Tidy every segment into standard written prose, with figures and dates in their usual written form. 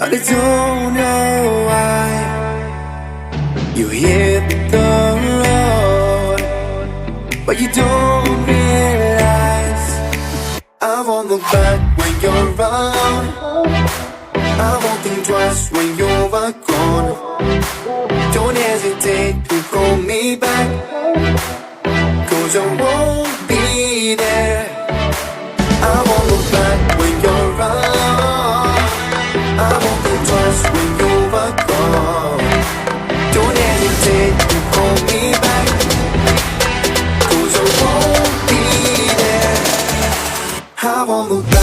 but I don't know why. You hit the road, but you don't realize I won't look back when you're around. I won't think twice when you're gone. Don't hesitate to call me back, 'cause I won't be there. I won't look back when you're around. I won't think twice when you're gone. Don't hesitate to call me back, 'cause I won't be there. I won't look back.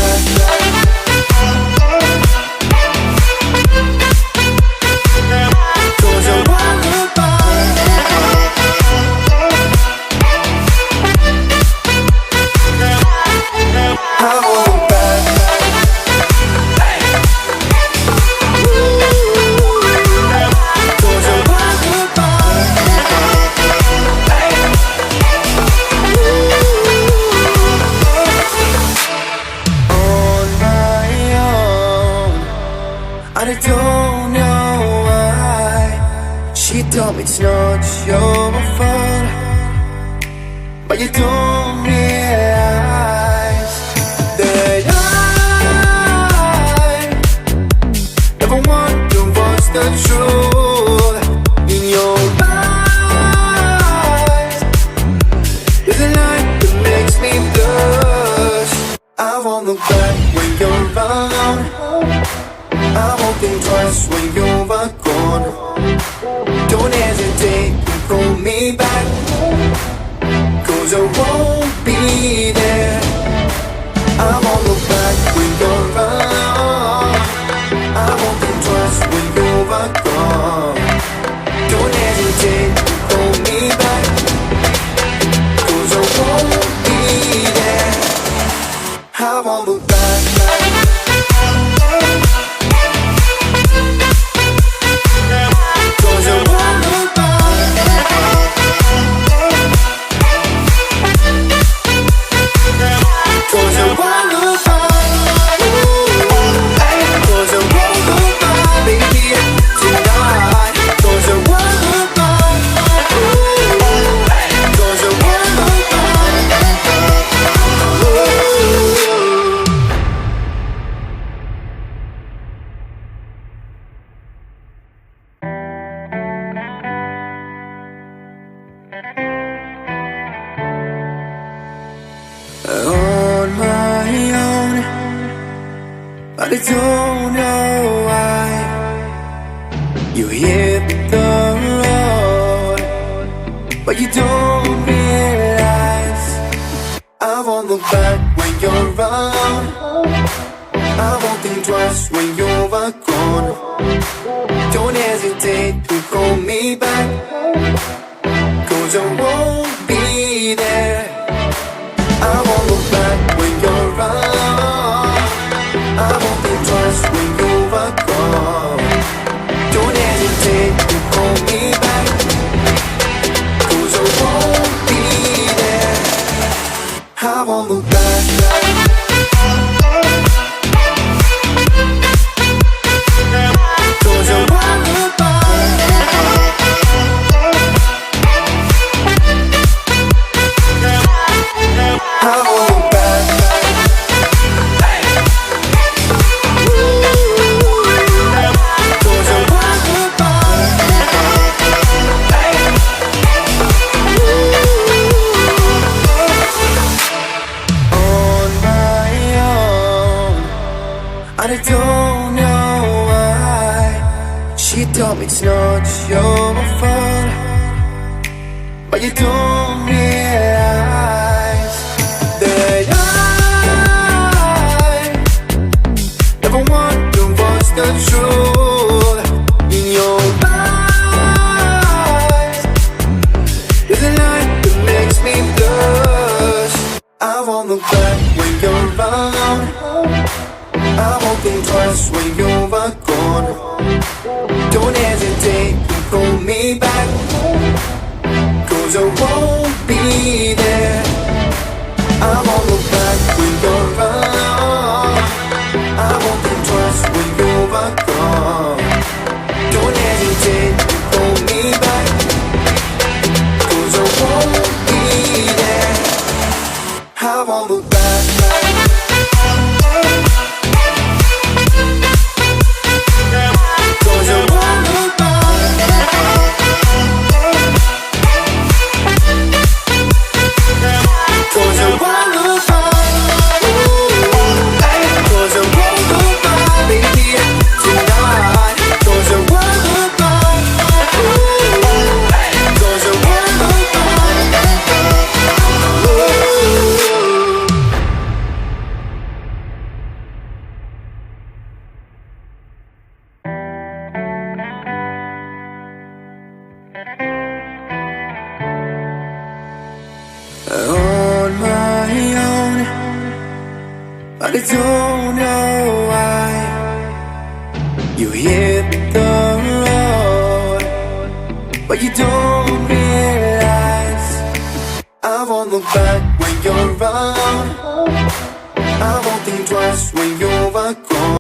I don't know why. She told me it's not your fault, but you don't realize that I never wonder what's the truth in your eyes. There's a light that makes me blush. I won't look back when you're around. I won't think twice when you're gone. Don't hesitate to call me back, 'cause I won't be there. I won't look back when you're around. I won't think twice when you're gone. Don't hesitate to call me back, 'cause I won't be there. I won't look back. On my own, but I don't know why. You hit the road, but you don't realize I won't look back when you're around. I won't think twice when you're gone. Don't hesitate to call me back, 'cause I won't be there. I won't look back when you're around. I won't think twice when you're gone. Don't hesitate to call me back, 'cause I won't be there. I won't look back. I don't know why. She told me it's not your fault, but you don't realize that I never wonder what's the truth in your eyes. There's a light that makes me blush. I won't look back when you're around. I won't think twice when you're gone. Don't hesitate to call me back, 'cause I won't be there. I won't look back when you're around. I won't think twice when you're gone. won't look back. Cause I won't look back. Cause I won't look back. Cause I won't look back, baby, tonight. Cause I won't look back. Cause I won't look on my own, but I don't know why. You hit the road, but you don't realize I won't look back when you're around. I won't think twice when you're gone.